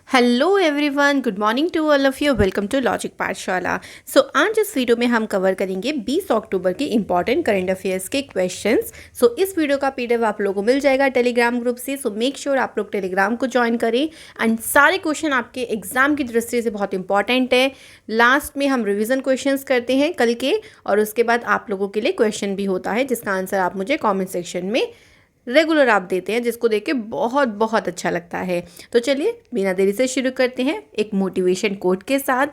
Hello everyone, good morning to all of you. Welcome to logic Pathshala. So आज इस video में हम cover करेंगे 20 अक्टूबर के इंपॉर्टेंट करंट अफेयर्स के क्वेश्चंस। सो इस वीडियो का पीडीएफ आप लोगों को मिल जाएगा टेलीग्राम ग्रुप से। सो मेक श्योर आप लोग टेलीग्राम को ज्वाइन करें एंड सारे क्वेश्चन आपके एग्जाम की दृष्टि से बहुत इंपॉर्टेंट है। लास्ट में हम रिविजन क्वेश्चंस करते हैं कल के, और उसके बाद आप लोगों के लिए क्वेश्चन भी होता है जिसका आंसर आप मुझे कॉमेंट सेक्शन में रेगुलर आप देते हैं, जिसको देख के बहुत बहुत अच्छा लगता है। तो चलिए बिना देरी से शुरू करते हैं एक मोटिवेशन कोट के साथ।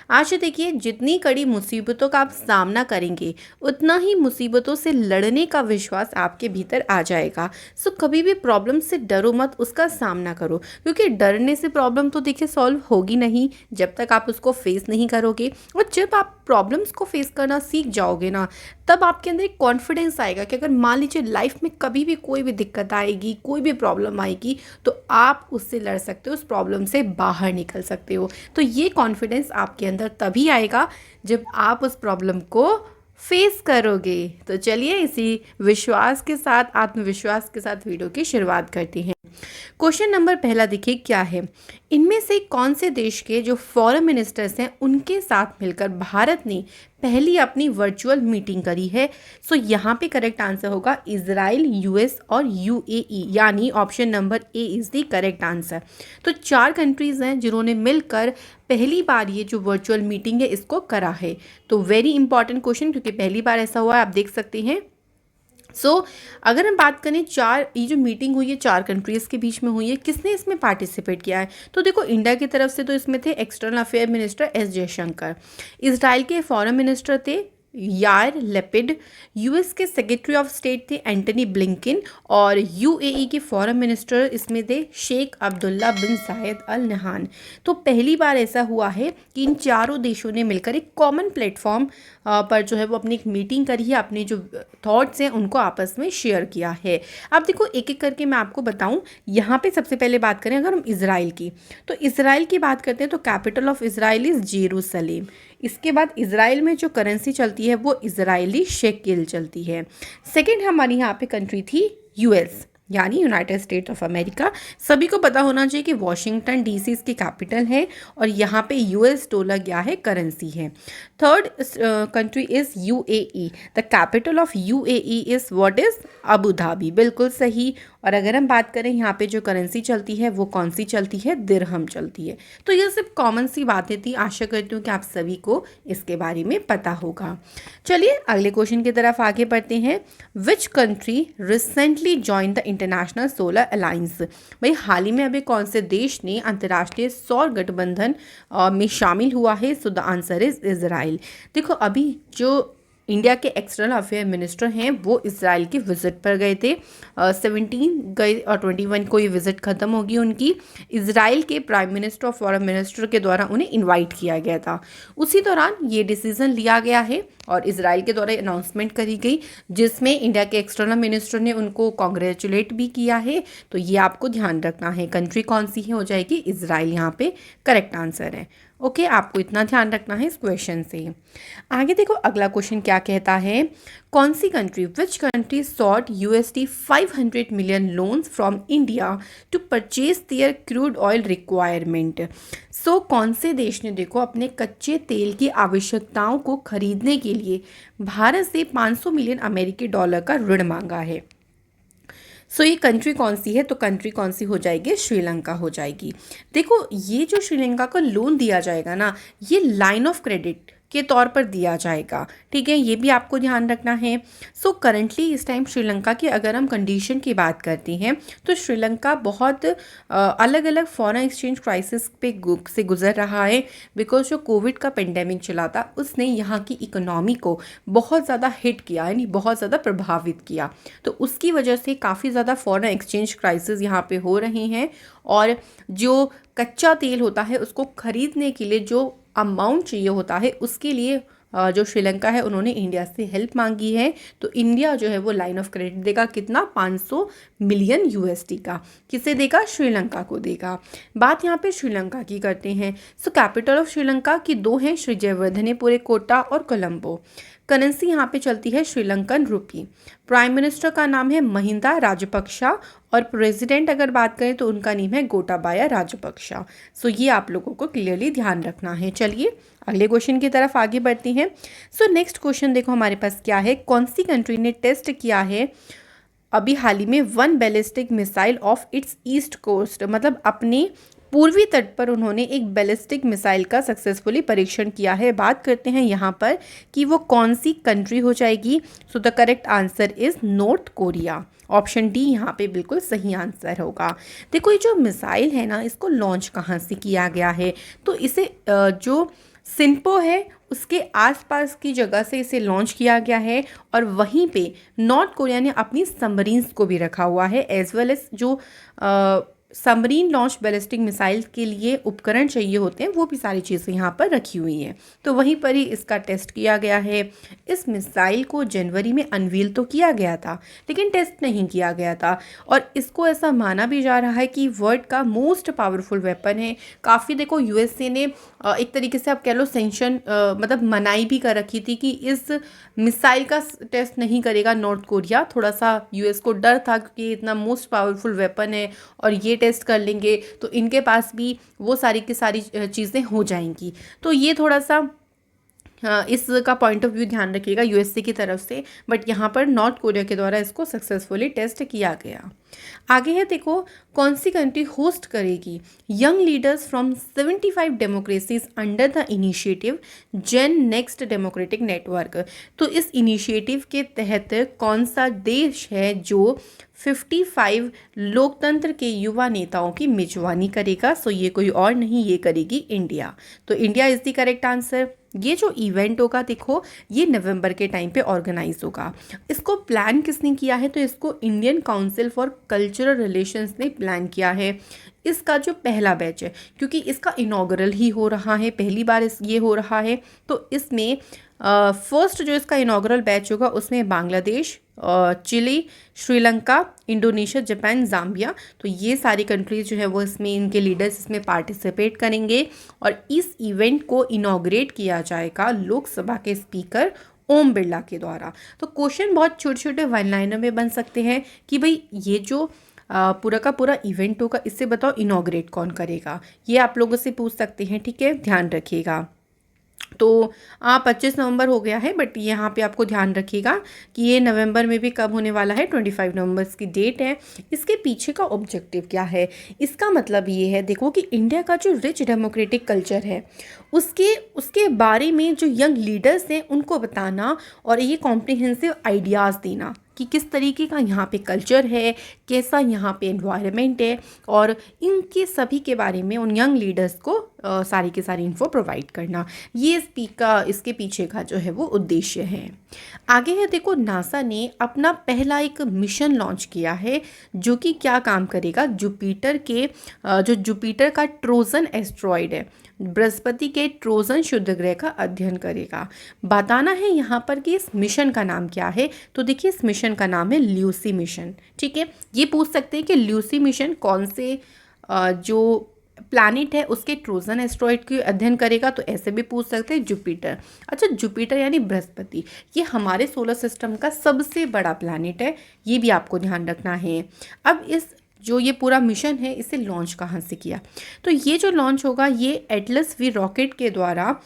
आज देखिए, जितनी कड़ी मुसीबतों का आप सामना करेंगे उतना ही मुसीबतों से लड़ने का विश्वास आपके भीतर आ जाएगा। सो कभी भी प्रॉब्लम से डरो मत, उसका सामना करो, क्योंकि डरने से प्रॉब्लम तो देखिए सॉल्व होगी नहीं जब तक आप उसको फेस नहीं करोगे। और जब आप प्रॉब्लम्स को फेस करना सीख जाओगे ना, तब आपके अंदर एक कॉन्फिडेंस आएगा कि अगर मान लीजिए लाइफ में कभी भी कोई भी दिक्कत आएगी, कोई भी प्रॉब्लम आएगी, तो आप उससे लड़ सकते हो, उस प्रॉब्लम से बाहर निकल सकते हो। तो ये कॉन्फिडेंस आपके अंदर तभी आएगा जब आप उस प्रॉब्लम को फेस करोगे। तो चलिए इसी विश्वास के साथ, आत्मविश्वास के साथ वीडियो की शुरुआत करते हैं। क्वेश्चन नंबर पहला देखिए क्या है। इनमें से कौन से देश के जो फॉरेन मिनिस्टर्स हैं उनके साथ मिलकर भारत ने पहली अपनी वर्चुअल मीटिंग करी है? सो यहाँ पे करेक्ट आंसर होगा इजराइल, यूएस और यूएई, यानी option number A is the correct answer. तो 4 कंट्रीज़ हैं जिन्होंने मिलकर पहली बार ये जो वर्चुअल मीटिंग है इसको करा है। तो वेरी इंपॉर्टेंट क्वेश्चन, क्योंकि पहली बार ऐसा हुआ है, आप देख सकते हैं। अगर हम बात करें ये जो मीटिंग हुई है 4 कंट्रीज़ के बीच में हुई है, किसने इसमें पार्टिसिपेट किया है? तो देखो, इंडिया की तरफ से तो इसमें थे external affair minister S Jaishankar, Israel के फॉरेन मिनिस्टर थे यार लेपिड, यूएस के सेक्रेटरी ऑफ स्टेट थे एंटनी ब्लिंकिन, और यूएई के फॉरेन मिनिस्टर इसमें थे शेख अब्दुल्ला बिन जायद अल नहान। तो पहली बार ऐसा हुआ है कि इन चारों देशों ने मिलकर एक कॉमन प्लेटफॉर्म पर जो है वो अपनी एक मीटिंग करी है, अपने जो थॉट्स हैं उनको आपस में शेयर किया है। अब देखो एक एक करके मैं आपको बताऊं। यहाँ पे सबसे पहले बात करें अगर हम इसराइल की, तो इसराइल की बात करते हैं तो capital of Israel is Jerusalem. इसके बाद इसराइल में जो करेंसी चलती है वो इजरायली शेकेल चलती है। सेकंड हमारी यहाँ पे कंट्री थी यूएस, यानी यूनाइटेड स्टेट ऑफ अमेरिका। सभी को पता होना चाहिए कि वॉशिंगटन डीसी इसकी कैपिटल है, और यहाँ पे यूएस डॉलर क्या है, करेंसी है। Third country is UAE. The capital of UAE is what is Abu Dhabi. बिल्कुल सही। और अगर हम बात करें यहाँ पे जो करेंसी चलती है वो कौन सी चलती है, दिरहम चलती है। तो ये सिर्फ कॉमन सी बातें थी, आशा करती हूँ कि आप सभी को इसके बारे में पता होगा। चलिए अगले क्वेश्चन की तरफ आगे बढ़ते हैं। Which country recently join the international solar alliance? भाई हाल ही में अभी कौन से देश ने अंतर्राष्ट्रीय सौर गठबंधन में शामिल हुआ है? So the answer is Israel. देखो, अभी जो इंडिया के एक्सटर्नल अफेयर मिनिस्टर हैं वो इसराइल के विजिट पर गए थे। 17 गए और 21 को ये विजिट ख़त्म होगी उनकी। इसराइल के प्राइम मिनिस्टर और फॉरेन मिनिस्टर के द्वारा उन्हें इनवाइट किया गया था। उसी दौरान ये डिसीजन लिया गया है और इसराइल के द्वारा अनाउंसमेंट करी गई, जिसमें इंडिया के एक्सटर्नल मिनिस्टर ने उनको कॉन्ग्रेचुलेट भी किया है। तो ये आपको ध्यान रखना है। कंट्री कौन सी है हो जाएगी इसराइल, यहाँ पे करेक्ट आंसर है। ओके, आपको इतना ध्यान रखना है इस क्वेश्चन से। आगे देखो अगला क्वेश्चन क्या कहता है। कौन सी country, which country sought USD 500 million loans from India to purchase their crude oil requirement? So कौन से देश ने देखो अपने कच्चे तेल की आवश्यकताओं को खरीदने के लिए भारत से 500 मिलियन अमेरिकी डॉलर का ऋण मांगा है? सो ये कंट्री कौन सी है? तो कंट्री कौन सी हो जाएगी? श्रीलंका हो जाएगी। देखो, ये जो श्रीलंका को लोन दिया जाएगा ना, ये लाइन ऑफ क्रेडिट के तौर पर दिया जाएगा। ठीक है, ये भी आपको ध्यान रखना है। सो करंटली इस टाइम श्रीलंका की अगर हम कंडीशन की बात करते हैं तो श्रीलंका बहुत अलग अलग फॉरेन एक्सचेंज क्राइसिस से गुजर रहा है, बिकॉज जो कोविड का पेंडेमिक चला था उसने यहाँ की इकोनॉमी को बहुत ज़्यादा हिट किया, यानी बहुत ज़्यादा प्रभावित किया। तो उसकी वजह से काफ़ी ज़्यादा फॉरेन एक्सचेंज क्राइसिस यहाँ पे हो रहे हैं, और जो कच्चा तेल होता है उसको खरीदने के लिए जो अमाउंट चाहिए होता है उसके लिए जो श्रीलंका है उन्होंने इंडिया से हेल्प मांगी है। तो इंडिया जो है वो लाइन ऑफ क्रेडिट देगा, कितना? 500 मिलियन USD का। किसे देगा? श्रीलंका को देगा। बात यहाँ पे श्रीलंका की करते हैं। सो कैपिटल ऑफ श्रीलंका की 2 हैं, श्री जयवर्धनेपुरे कोटा और कोलंबो। करेंसी यहाँ पे चलती है श्रीलंकन रुपी। प्राइम मिनिस्टर का नाम है महिंदा राजपक्षा और प्रेसिडेंट अगर बात करें तो उनका नाम है गोटाबाया राजपक्षा। सो ये आप लोगों को क्लियरली ध्यान रखना है। चलिए अगले क्वेश्चन की तरफ आगे बढ़ती हैं। सो नेक्स्ट क्वेश्चन देखो हमारे पास क्या है, कौन सी कंट्री ने टेस्ट किया है अभी हाल ही में 1 ballistic missile off its east coast, मतलब अपने पूर्वी तट पर उन्होंने एक बैलिस्टिक मिसाइल का सक्सेसफुली परीक्षण किया है। बात करते हैं यहाँ पर कि वो कौन सी कंट्री हो जाएगी। So the correct answer is north Korea. Option D यहाँ पे बिल्कुल सही आंसर होगा। देखो ये जो मिसाइल है ना, इसको लॉन्च कहाँ से किया गया है, तो इसे जो सिंपो है उसके आसपास की जगह से इसे लॉन्च किया गया है और वहीं पे नॉर्थ कोरिया ने अपनी सबमरीन्स को भी रखा हुआ है, एज वेल एज जो सबमरीन लॉन्च बैलिस्टिक मिसाइल के लिए उपकरण चाहिए होते हैं वो भी सारी चीज़ें यहाँ पर रखी हुई हैं। तो वहीं पर ही इसका टेस्ट किया गया है। इस मिसाइल को जनवरी में अनवील तो किया गया था लेकिन टेस्ट नहीं किया गया था और इसको ऐसा माना भी जा रहा है कि वर्ल्ड का मोस्ट पावरफुल वेपन है। काफ़ी देखो यूएसए ने एक तरीके से आप कह लो सेंक्शन मतलब मनाई भी कर रखी थी कि इस मिसाइल का टेस्ट नहीं करेगा नॉर्थ कोरिया। थोड़ा सा यूएस को डर था कि इतना मोस्ट पावरफुल वेपन है और ये टेस्ट कर लेंगे तो इनके पास भी वो सारी की सारी चीज़ें हो जाएंगी। तो ये थोड़ा सा इसका पॉइंट ऑफ व्यू ध्यान रखिएगा यूएसए की तरफ से, बट यहाँ पर नॉर्थ कोरिया के द्वारा इसको सक्सेसफुली टेस्ट किया गया। आगे है देखो, कौन सी कंट्री होस्ट करेगी young leaders from 75 democracies under the initiative Gen next democratic network. तो इस इनिशिएटिव के तहत कौन सा देश है जो 55 लोकतंत्र के युवा नेताओं की मेजबानी करेगा। सो ये कोई और नहीं, ये करेगी इंडिया। तो India is the correct answer. ये जो इवेंट होगा देखो ये नवंबर के टाइम पे ऑर्गेनाइज होगा। इसको प्लान किसने किया है, तो इसको Indian council for cultural relations ने प्लान किया है। इसका जो पहला बैच है, क्योंकि इसका इनॉग्रल ही हो रहा है, पहली बार ये हो रहा है, तो इसमें फर्स्ट जो इसका इनॉग्रल बैच होगा उसमें Bangladesh, Chile, Sri Lanka, Indonesia, Japan, Zambia, तो ये सारी कंट्रीज जो है वो इसमें इनके लीडर्स इसमें पार्टिसिपेट करेंगे। और इस इवेंट को इनॉग्रेट किया जाएगा लोकसभा के स्पीकर ओम बिरला के द्वारा। तो क्वेश्चन बहुत छोटे छोटे वन लाइनर में बन सकते हैं कि भाई ये जो पूरा का पूरा इवेंट होगा इससे बताओ इनॉग्रेट कौन करेगा, ये आप लोगों से पूछ सकते हैं। ठीक है, ध्यान रखिएगा। तो 25 नवंबर हो गया है, बट यहाँ पे आपको ध्यान रखिएगा कि ये नवंबर में भी कब होने वाला है, 25 नवंबर की डेट है। इसके पीछे का ऑब्जेक्टिव क्या है, इसका मतलब ये है देखो कि इंडिया का जो रिच डेमोक्रेटिक कल्चर है उसके बारे में जो यंग लीडर्स हैं उनको बताना और ये कॉम्प्रिहेंसिव आइडियाज़ देना कि किस तरीके का यहाँ पे कल्चर है, कैसा यहाँ पे एनवायरनमेंट है, और इनके सभी के बारे में उन यंग लीडर्स को सारी की सारी इन्फो प्रोवाइड करना, ये इसके पीछे का जो है वो उद्देश्य है। आगे है देखो, नासा ने अपना पहला एक मिशन लॉन्च किया है जो कि क्या काम करेगा, जुपिटर का ट्रोजन एस्ट्रॉयड है, बृहस्पति के ट्रोजन शुद्ध ग्रह का अध्ययन करेगा। बताना है यहाँ पर कि इस मिशन का नाम क्या है, तो देखिए इस मिशन का नाम है ल्यूसी मिशन। ठीक है, ये पूछ सकते हैं कि ल्यूसी मिशन कौन से जो प्लैनेट है उसके ट्रोजन एस्ट्रॉयड के अध्ययन करेगा, तो ऐसे भी पूछ सकते हैं जुपिटर। अच्छा, जुपिटर यानी बृहस्पति, ये हमारे सोलर सिस्टम का सबसे बड़ा प्लैनेट है, ये भी आपको ध्यान रखना है। अब इस जो ये पूरा मिशन है इसे लॉन्च कहाँ से किया, तो ये जो लॉन्च होगा ये एटलस वी रॉकेट के द्वारा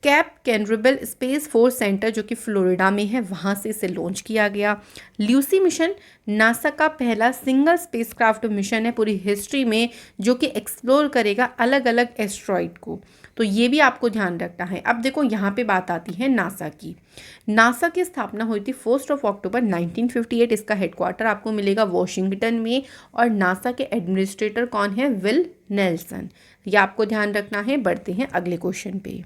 कैप कैनरेबल स्पेस फोर्स सेंटर जो कि फ्लोरिडा में है वहाँ से इसे लॉन्च किया गया। ल्यूसी मिशन नासा का पहला सिंगल स्पेसक्राफ्ट मिशन है पूरी हिस्ट्री में जो कि एक्सप्लोर करेगा अलग अलग एस्ट्रॉइड को, तो ये भी आपको ध्यान रखना है। अब देखो यहाँ पे बात आती है नासा की। नासा की स्थापना हुई थी 1 अक्टूबर 1958। इसका हेडक्वार्टर आपको मिलेगा वॉशिंगटन में और नासा के एडमिनिस्ट्रेटर कौन है, विल नेल्सन, ये आपको ध्यान रखना है। बढ़ते हैं अगले क्वेश्चन पे।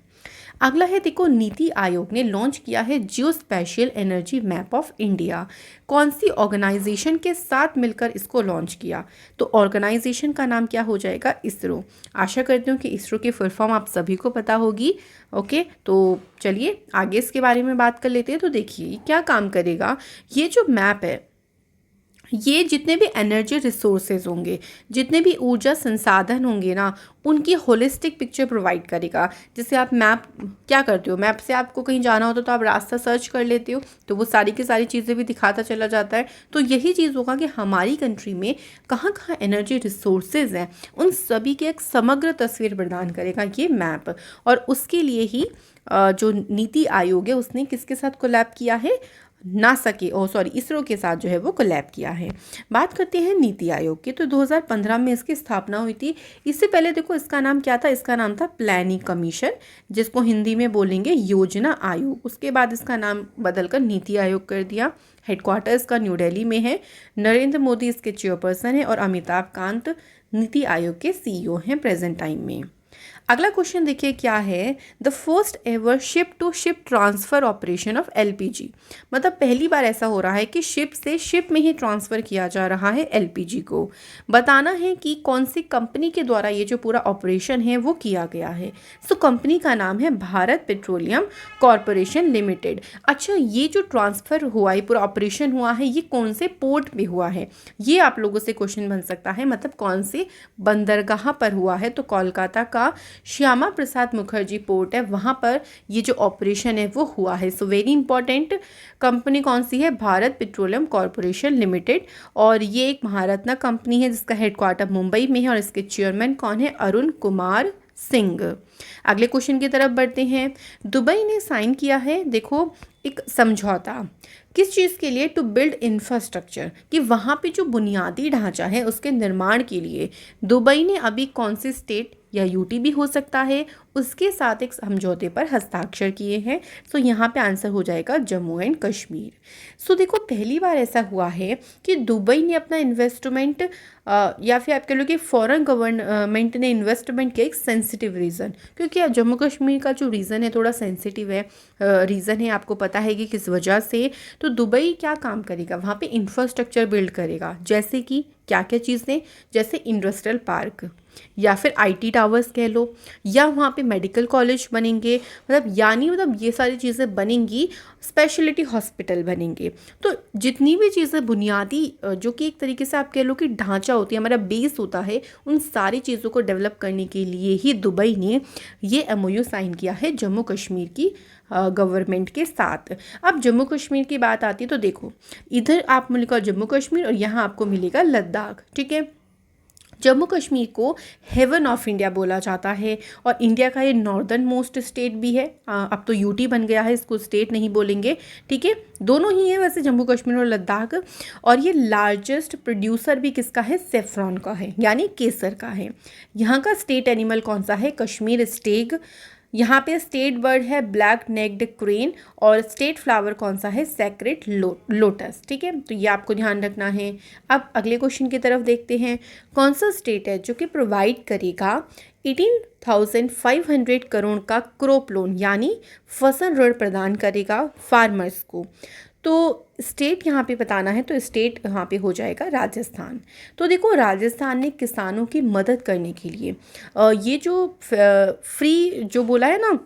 अगला है देखो, नीति आयोग ने लॉन्च किया है geospatial energy map of India. कौन सी ऑर्गेनाइजेशन के साथ मिलकर इसको लॉन्च किया, तो ऑर्गेनाइजेशन का नाम क्या हो जाएगा, इसरो। आशा करती हूँ कि इसरो की फुल फॉर्म आप सभी को पता होगी। ओके, तो चलिए आगे इसके बारे में बात कर लेते हैं। तो देखिए क्या काम करेगा, ये जो मैप है ये जितने भी एनर्जी रिसोर्सेज होंगे, जितने भी ऊर्जा संसाधन होंगे ना, उनकी होलिस्टिक पिक्चर प्रोवाइड करेगा। जैसे आप मैप क्या करते हो, मैप से आपको कहीं जाना होता तो आप रास्ता सर्च कर लेते हो, तो वो सारी की सारी चीज़ें भी दिखाता चला जाता है। तो यही चीज़ होगा कि हमारी कंट्री में कहाँ कहाँ एनर्जी रिसोर्सेज हैं, उन सभी की एक समग्र तस्वीर प्रदान करेगा ये मैप। और उसके लिए ही जो नीति आयोग है उसने किसके साथ कोलैब किया है, नासा के इसरो के साथ जो है वो कोलैब किया है। बात करते हैं नीति आयोग की, तो 2015 में इसकी स्थापना हुई थी। इससे पहले देखो इसका नाम क्या था, इसका नाम था प्लानिंग कमीशन, जिसको हिंदी में बोलेंगे योजना आयोग। उसके बाद इसका नाम बदलकर नीति आयोग कर दिया। हेडक्वार्टर इसका न्यू दिल्ली में है। नरेंद्र मोदी इसके चेयरपर्सन है और अमिताभ कांत नीति आयोग के सीईओ हैं प्रेजेंट टाइम में। अगला क्वेश्चन देखिए क्या है, the first ever ship to ship transfer operation of LPG. मतलब पहली बार ऐसा हो रहा है कि शिप से शिप में ही ट्रांसफ़र किया जा रहा है एलपीजी को। बताना है कि कौन सी कंपनी के द्वारा ये जो पूरा ऑपरेशन है वो किया गया है। सो कंपनी का नाम है भारत पेट्रोलियम कॉरपोरेशन लिमिटेड। अच्छा, ये जो ट्रांसफ़र हुआ है, पूरा ऑपरेशन हुआ है, ये कौन से पोर्ट पे हुआ है, ये आप लोगों से क्वेश्चन बन सकता है। मतलब कौन से बंदरगाह पर हुआ है, तो कोलकाता का श्यामा प्रसाद मुखर्जी पोर्ट है, वहाँ पर ये जो ऑपरेशन है वो हुआ है। सो वेरी इंपॉर्टेंट, कंपनी कौन सी है, भारत पेट्रोलियम कॉरपोरेशन लिमिटेड। और ये एक महारत्ना कंपनी है जिसका हेडक्वार्टर मुंबई में है और इसके चेयरमैन कौन है, अरुण कुमार सिंह। अगले क्वेश्चन की तरफ बढ़ते हैं। दुबई ने साइन किया है, देखो एक समझौता, किस चीज़ के लिए, टू बिल्ड इंफ्रास्ट्रक्चर, कि वहाँ पे जो बुनियादी ढांचा है उसके निर्माण के लिए दुबई ने अभी कौन सी स्टेट या यूटी भी हो सकता है, उसके साथ एक समझौते पर हस्ताक्षर किए हैं। सो यहाँ पे आंसर हो जाएगा जम्मू एंड कश्मीर। सो देखो पहली बार ऐसा हुआ है कि दुबई ने अपना इन्वेस्टमेंट या फिर आप कह लो कि फॉरेन गवर्नमेंट ने इन्वेस्टमेंट किया एक सेंसिटिव रीज़न, क्योंकि जम्मू कश्मीर का जो रीज़न है थोड़ा सेंसिटिव है, रीज़न है, आपको पता है कि किस वजह से। तो दुबई क्या काम करेगा, वहाँ पे इंफ्रास्ट्रक्चर बिल्ड करेगा, जैसे कि क्या क्या चीज़ें, जैसे इंडस्ट्रियल पार्क या फिर आईटी टावर्स कह लो, या वहाँ पे मेडिकल कॉलेज बनेंगे, मतलब ये सारी चीज़ें बनेंगी, स्पेशलिटी हॉस्पिटल बनेंगे। तो जितनी भी चीज़ें बुनियादी जो कि एक तरीके से आप कह लो कि ढांचा होती है, हमारा बेस होता है, उन सारी चीज़ों को डेवलप करने के लिए ही दुबई ने ये एमओयू साइन किया है जम्मू कश्मीर की गवर्नमेंट के साथ। अब जम्मू कश्मीर की बात आती है तो देखो इधर आप मिलेगा जम्मू कश्मीर और यहाँ आपको मिलेगा लद्दाख, ठीक है। जम्मू कश्मीर को हेवन ऑफ इंडिया बोला जाता है और इंडिया का ये नॉर्दर्न मोस्ट स्टेट भी है। अब तो यूटी बन गया है, इसको स्टेट नहीं बोलेंगे, ठीक है, दोनों ही है वैसे, जम्मू कश्मीर और लद्दाख। और ये लार्जेस्ट प्रोड्यूसर भी किसका है, सेफ्रॉन का है, यानी केसर का है। यहाँ का स्टेट एनिमल कौन सा है, कश्मीर स्टेग। यहाँ पे स्टेट बर्ड है ब्लैक नेक्ड क्रेन और स्टेट फ्लावर कौन सा है, सेक्रेट लोटस, ठीक है, तो ये आपको ध्यान रखना है। अब अगले क्वेश्चन की तरफ देखते हैं, कौन सा स्टेट है जो कि प्रोवाइड करेगा 18,500 करोड़ का क्रॉप लोन, यानी फसल ऋण प्रदान करेगा फार्मर्स को। तो स्टेट यहाँ पे बताना है, तो स्टेट यहाँ पे हो जाएगा राजस्थान। तो देखो राजस्थान ने किसानों की मदद करने के लिए ये जो फ्री जो बोला है ना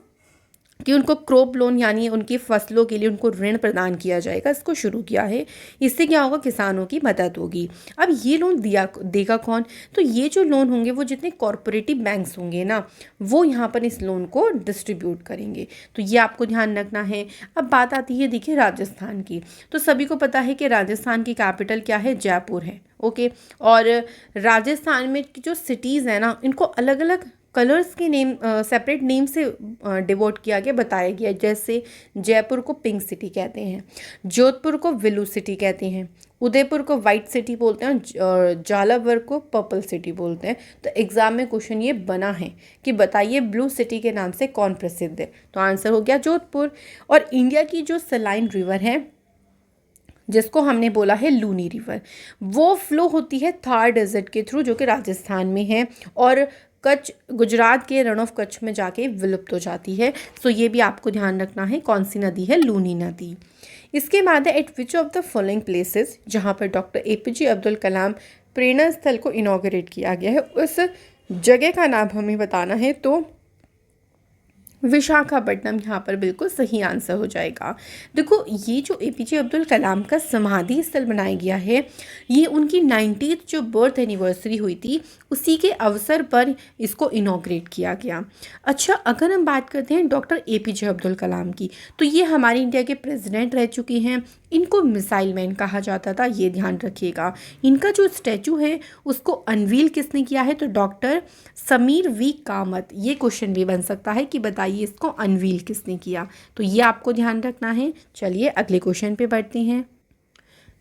कि उनको क्रॉप लोन यानी उनकी फसलों के लिए उनको ऋण प्रदान किया जाएगा, इसको शुरू किया है। इससे क्या होगा, किसानों की मदद होगी। अब ये लोन देगा कौन, तो ये जो लोन होंगे वो जितने कॉरपोरेटिव बैंक्स होंगे ना, वो यहाँ पर इस लोन को डिस्ट्रीब्यूट करेंगे, तो ये आपको ध्यान रखना है। अब बात आती है देखिए राजस्थान की, तो सभी को पता है कि राजस्थान की कैपिटल क्या है, जयपुर है, ओके। और राजस्थान में जो सिटीज़ हैं ना, इनको अलग अलग कलर्स के नेम सेपरेट नेम से डिवोट किया गया, बताया गया। जैसे जयपुर को पिंक सिटी कहते हैं, जोधपुर को ब्लू सिटी कहते हैं, उदयपुर को वाइट सिटी बोलते हैं और झालावाड़ को पर्पल सिटी बोलते हैं। तो एग्ज़ाम में क्वेश्चन ये बना है कि बताइए ब्लू सिटी के नाम से कौन प्रसिद्ध है, तो आंसर हो गया जोधपुर। और इंडिया की जो सलाइन रिवर है जिसको हमने बोला है लूनी रिवर, वो फ्लो होती है थार डेजर्ट के थ्रू जो कि राजस्थान में है और कच्छ गुजरात के रण ऑफ कच्छ में जाके विलुप्त हो जाती है। सो ये भी आपको ध्यान रखना है, कौन सी नदी है, लूनी नदी। इसके बाद है eight which of the following places, जहाँ पर डॉक्टर एपीजे अब्दुल कलाम प्रेरणा स्थल को इनॉग्रेट किया गया है, उस जगह का नाम हमें बताना है। तो विशाखापट्टनम यहाँ पर बिल्कुल सही आंसर हो जाएगा। देखो ये जो एपीजे अब्दुल कलाम का समाधि स्थल बनाया गया है, ये उनकी 90th जो बर्थ एनिवर्सरी हुई थी उसी के अवसर पर इसको इनॉग्रेट किया गया। अच्छा, अगर हम बात करते हैं डॉक्टर एपीजे अब्दुल कलाम की, तो ये हमारे इंडिया के प्रेसिडेंट रह चुके हैं। इनको मिसाइल मैन कहा जाता था, ये ध्यान रखिएगा। इनका जो स्टैचू है उसको अनवील किसने किया है, तो डॉक्टर समीर वी कामत। ये क्वेश्चन भी बन सकता है कि बताइए इसको अनवील किसने किया, तो ये आपको ध्यान रखना है। चलिए अगले क्वेश्चन पे बढ़ते हैं।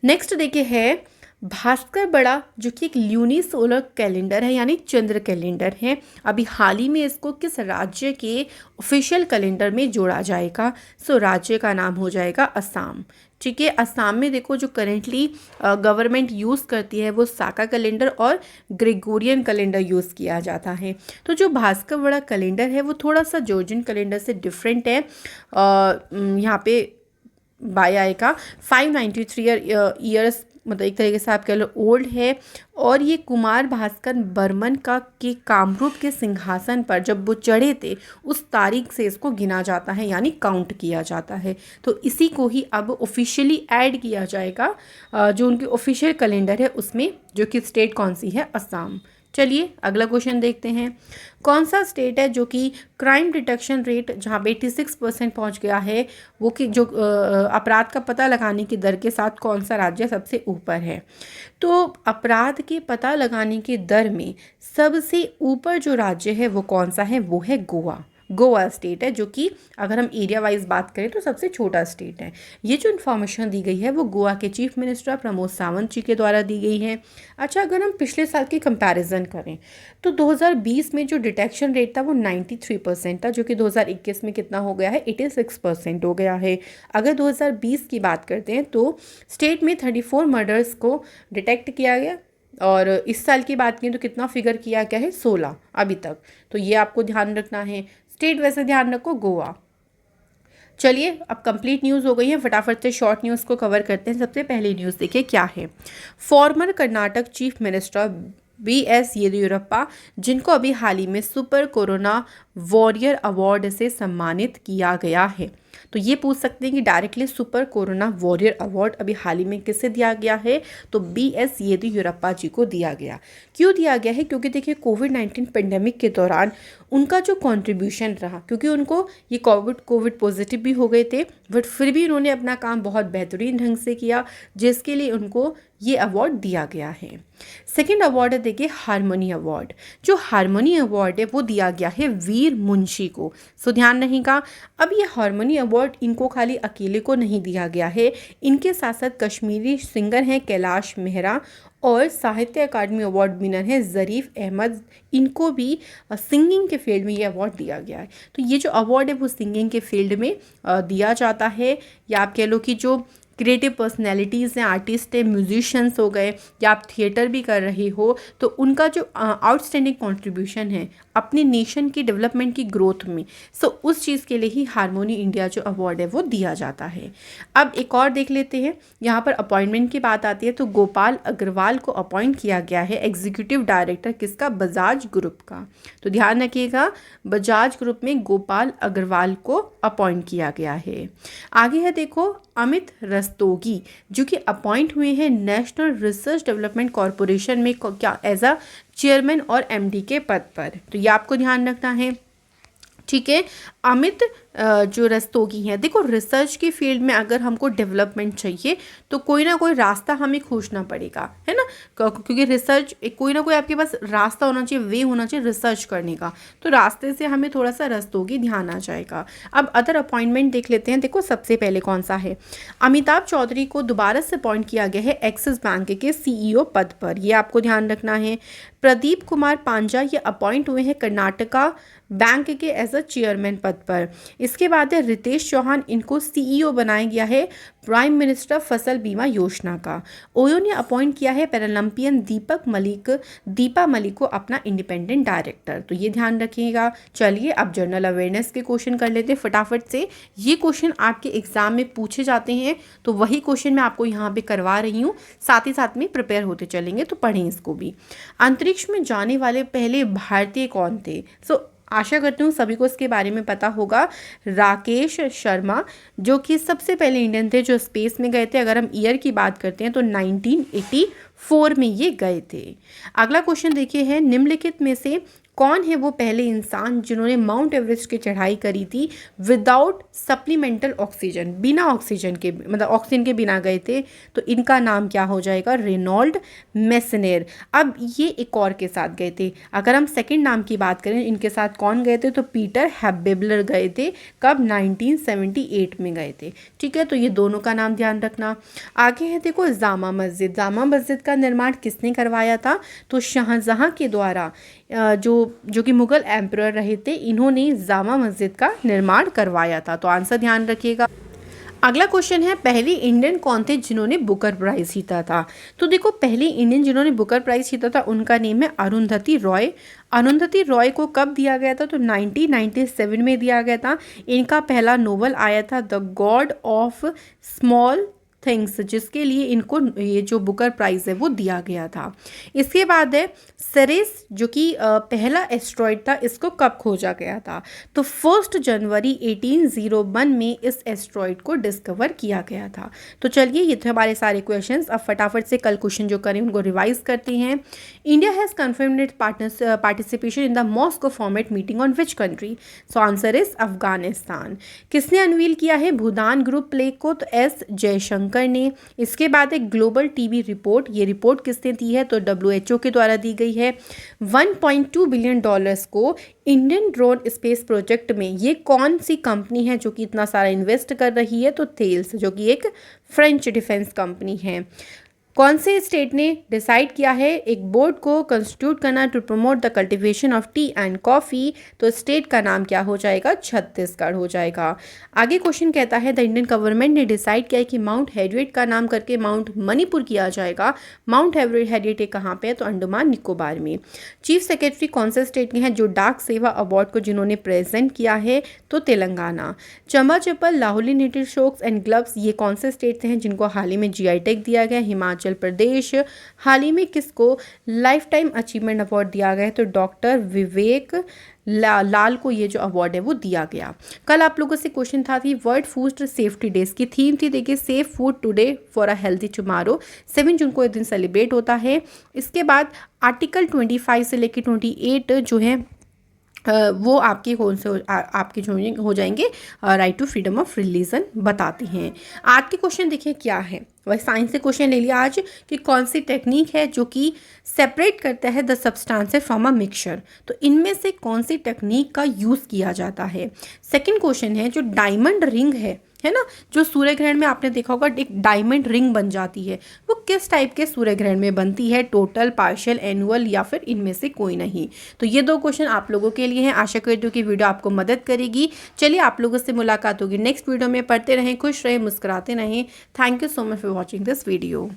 नेक्स्ट देखिए है भास्कर बड़ा, जो कि एक ल्यूनी सोलर कैलेंडर है यानी चंद्र कैलेंडर है। अभी हाल ही में इसको किस राज्य के ऑफिशियल कैलेंडर में जोड़ा जाएगा, सो राज्य का नाम हो जाएगा असम। ठीक है, असम में देखो जो करेंटली गवर्नमेंट यूज़ करती है वो साका कैलेंडर और ग्रेगोरियन कैलेंडर यूज़ किया जाता है। तो जो भास्कर बड़ा कैलेंडर है वो थोड़ा सा जॉर्जियन कैलेंडर से डिफरेंट है। यहाँ पे बाय आएगा 593 ईयर्स, मतलब एक तरीके से आप कह लो ओल्ड है। और ये कुमार भास्कर बर्मन का के कामरूप के सिंहासन पर जब वो चढ़े थे उस तारीख से इसको गिना जाता है यानी काउंट किया जाता है। तो इसी को ही अब ऑफिशियली ऐड किया जाएगा जो उनकी ऑफिशियल कैलेंडर है उसमें, जो कि स्टेट कौन सी है, असम। चलिए अगला क्वेश्चन देखते हैं। कौन सा स्टेट है जो कि क्राइम डिटेक्शन रेट जहाँ पे 86% पहुँच गया है, वो कि जो अपराध का पता लगाने की दर के साथ कौन सा राज्य सबसे ऊपर है। तो अपराध के पता लगाने की दर में सबसे ऊपर जो राज्य है वो कौन सा है, वो है गोवा। गोवा स्टेट है जो कि अगर हम एरिया वाइज बात करें तो सबसे छोटा स्टेट है। ये जो इन्फॉर्मेशन दी गई है वो गोवा के चीफ मिनिस्टर प्रमोद सावंत जी के द्वारा दी गई है। अच्छा, अगर हम पिछले साल की कंपैरिजन करें तो 2020 में जो डिटेक्शन रेट था वो 93% था, जो कि 2021 में कितना हो गया है, 86% हो गया है। अगर 2020 की बात करते हैं तो स्टेट में 34 मर्डर्स को डिटेक्ट किया गया, और इस साल की बात करें तो कितना फिगर किया गया है, 16 अभी तक। तो ये आपको ध्यान रखना है। स्टेट वैसे ध्यान रखो गोवा। चलिए अब कंप्लीट न्यूज़ हो गई है, फटाफट से शॉर्ट न्यूज़ को कवर करते हैं। सबसे पहली न्यूज़ देखिए क्या है। Farmer Karnataka chief minister BS Yediyurappa, जिनको अभी हाल ही में सुपर कोरोना वॉरियर अवार्ड से सम्मानित किया गया है। तो ये पूछ सकते हैं कि directly super corona warrior award अभी हाल ही में किसे दिया गया है, तो BS येदियुरप्पा जी को दिया गया। क्यों दिया गया है, क्योंकि देखिए कोविड-19 पेंडेमिक के दौरान उनका जो कंट्रीब्यूशन रहा, क्योंकि उनको ये कोविड पॉजिटिव भी हो गए थे, बट फिर भी उन्होंने अपना काम बहुत बेहतरीन ढंग से किया, जिसके लिए उनको ये अवार्ड दिया गया है। सेकेंड अवार्ड है देखिए हारमोनी अवार्ड। जो हारमोनी अवार्ड है वो दिया गया है वीर मुंशी को। सो ध्यान रहेगा, अब ये हारमोनी अवार्ड इनको खाली अकेले को नहीं दिया गया है, इनके साथ साथ कश्मीरी सिंगर हैं कैलाश मेहरा और साहित्य अकादमी अवार्ड विनर है ज़रीफ अहमद, इनको भी सिंगिंग के फील्ड में ये अवार्ड दिया गया है। तो ये जो अवार्ड है वो सिंगिंग के फील्ड में दिया जाता है, या आप कह लो कि जो क्रिएटिव पर्सनैलिटीज़ हैं, आर्टिस्ट हैं, म्यूजिशियंस हो गए, या आप थिएटर भी कर रहे हो, तो उनका जो आउटस्टैंडिंग कंट्रीब्यूशन है अपने नेशन की डेवलपमेंट की ग्रोथ में, सो उस चीज़ के लिए ही हारमोनी इंडिया जो अवार्ड है वो दिया जाता है। अब एक और देख लेते हैं, यहाँ पर अपॉइंटमेंट की बात आती है तो गोपाल अग्रवाल को अपॉइंट किया गया है एग्जीक्यूटिव डायरेक्टर किसका, बजाज ग्रुप का। तो ध्यान रखिएगा, बजाज ग्रुप में गोपाल अग्रवाल को अपॉइंट किया गया है। आगे है देखो अमित रस्तोगी, जो कि अपॉइंट हुए हैं नेशनल रिसर्च डेवलपमेंट कॉरपोरेशन में क्या एज अ चेयरमैन और MD के पद पर। तो ये आपको ध्यान रखना है। ठीक है, अमित जो रस्तोगी हैं, देखो रिसर्च की फील्ड में अगर हमको डेवलपमेंट चाहिए तो कोई ना कोई रास्ता हमें खोजना पड़ेगा, है ना, क्योंकि रिसर्च कोई ना कोई आपके पास रास्ता होना चाहिए, वे होना चाहिए रिसर्च करने का। तो रास्ते से हमें थोड़ा सा रस्तोगी ध्यान आ जाएगा। अब अदर अपॉइंटमेंट देख लेते हैं। देखो सबसे पहले कौन सा है, अमिताभ चौधरी को दोबारा से अपॉइंट किया गया है एक्सिस बैंक के CEO पद पर, ये आपको ध्यान रखना है। प्रदीप कुमार पांजा ये अपॉइंट हुए हैं कर्नाटका बैंक के एज अ चेयरमैन पद पर। इसके बाद है रितेश चौहान, इनको CEO बनाया गया है प्राइम मिनिस्टर फसल बीमा योजना का। ओयो ने अपॉइंट किया है पैरालंपियन दीपा मलिक को अपना इंडिपेंडेंट डायरेक्टर। तो ये ध्यान रखिएगा। चलिए अब जनरल अवेयरनेस के क्वेश्चन कर लेते हैं फटाफट से। ये क्वेश्चन आपके एग्जाम में पूछे जाते हैं, तो वही क्वेश्चन मैं आपको यहाँ पे करवा रही हूँ, साथ ही साथ में प्रिपेयर होते चलेंगे, तो पढ़ें इसको भी। अंतरिक्ष में जाने वाले पहले भारतीय कौन थे? आशा करती हूँ सभी को इसके बारे में पता होगा। राकेश शर्मा जो कि सबसे पहले इंडियन थे जो स्पेस में गए थे। अगर हम ईयर की बात करते हैं तो 1984 में ये गए थे। अगला क्वेश्चन देखिए है, निम्नलिखित में से कौन है वो पहले इंसान जिन्होंने माउंट एवरेस्ट की चढ़ाई करी थी विदाउट सप्लीमेंटल ऑक्सीजन, बिना ऑक्सीजन के, मतलब ऑक्सीजन के बिना गए थे। तो इनका नाम क्या हो जाएगा, रेनॉल्ड मैसनेर। अब ये एक और के साथ गए थे। अगर हम सेकंड नाम की बात करें इनके साथ कौन गए थे तो पीटर हैब्बेबलर गए थे। कब, 1978 में गए थे। ठीक है, तो ये दोनों का नाम ध्यान रखना। आगे है देखो जामा मस्जिद। जामा मस्जिद का निर्माण किसने करवाया था, तो शाहजहां के द्वारा। जो कि मुगल एम्परर रहे थे, इन्होंने जामा मस्जिद का निर्माण करवाया था। तो आंसर ध्यान रखिएगा। अगला क्वेश्चन है, पहली इंडियन कौन थे जिन्होंने बुकर प्राइज जीता था। तो देखो पहली इंडियन जिन्होंने बुकर प्राइज जीता था उनका नेम है अरुंधति रॉय। अरुंधति रॉय को कब दिया गया था, तो 1997 में दिया गया था। इनका पहला नोवेल आया था the God of small things, जिसके लिए इनको ये जो बुकर प्राइज़ है वो दिया गया था। इसके बाद है सेरेस, जो कि पहला एस्ट्रॉयड था, इसको कब खोजा गया था, तो 1 जनवरी 1801 में इस एस्ट्रॉयड को डिस्कवर किया गया था। तो चलिए ये थे हमारे सारे क्वेश्चंस। अब फटाफट से कल क्वेश्चन जो करें उनको रिवाइज करते हैं। India has confirmed it's participation in the Moscow format meeting on which country, so answer is Afghanistan. किसने अनवील किया है भूदान ग्रुप प्लेग को, तो एस जयशंकर ने। इसके बाद एक ग्लोबल टीबी रिपोर्ट, ये रिपोर्ट किसने दी है, तो WHO के द्वारा दी गई है। $1.2 बिलियन को इंडियन ड्रोन स्पेस प्रोजेक्ट में ये कौन सी कंपनी है जो कि इतना सारा इन्वेस्ट कर रही है, तो थेल्स, जो कि एक फ्रेंच डिफेंस कंपनी है। कौन से स्टेट ने डिसाइड किया है एक बोर्ड को कंस्टिट्यूट करना to promote the cultivation of tea and coffee, तो स्टेट का नाम क्या हो जाएगा, छत्तीसगढ़ हो जाएगा। आगे क्वेश्चन कहता है द इंडियन गवर्नमेंट ने डिसाइड किया है कि माउंट हैरियट का नाम करके माउंट मणिपुर किया जाएगा। माउंट हैरियट ये कहाँ पे है, तो अंडमान निकोबार में। चीफ सेक्रेटरी कौन से स्टेट के हैं जो डाक सेवा अवार्ड को जिन्होंने प्रेजेंट किया है, तो Telangana. Chamba chappal, Lahauli native socks and gloves, ये कौन से स्टेट हैं जिनको हाल ही में GI टैग दिया गया, हिमाचल प्रदेश। हाल ही में किसको लाइफ टाइम अचीवमेंट अवार्ड दिया गया है, तो डॉक्टर विवेक लाल को ये जो अवार्ड है वो दिया गया। कल आप लोगों से क्वेश्चन था थी वर्ल्ड फूड सेफ्टी डेज की थीम थी, देखिए safe food today for a healthy tomorrow. 7 जून को ये दिन सेलिब्रेट होता है। इसके बाद आर्टिकल 25 से लेकर 28 जो है वो आपके कौन से आपके जो हो जाएंगे right to freedom of religion बताते हैं। आज के क्वेश्चन देखिए क्या है, वह साइंस से क्वेश्चन ले लिया आज कि कौन सी टेक्निक है जो कि सेपरेट करता है the substances from a mixture, तो इनमें से कौन सी टेक्निक का यूज़ किया जाता है। सेकंड क्वेश्चन है जो डायमंड रिंग है ना, जो सूर्य ग्रहण में आपने देखा होगा एक डायमंड रिंग बन जाती है, वो किस टाइप के सूर्य ग्रहण में बनती है, टोटल, पार्शियल, एनुअल या फिर इनमें से कोई नहीं। तो ये 2 क्वेश्चन आप लोगों के लिए हैं। आशा करती हूँ कि वीडियो आपको मदद करेगी। चलिए आप लोगों से मुलाकात होगी नेक्स्ट वीडियो में। पढ़ते रहें, खुश रहें, मुस्कुराते रहें। Thank you so much for watching this video.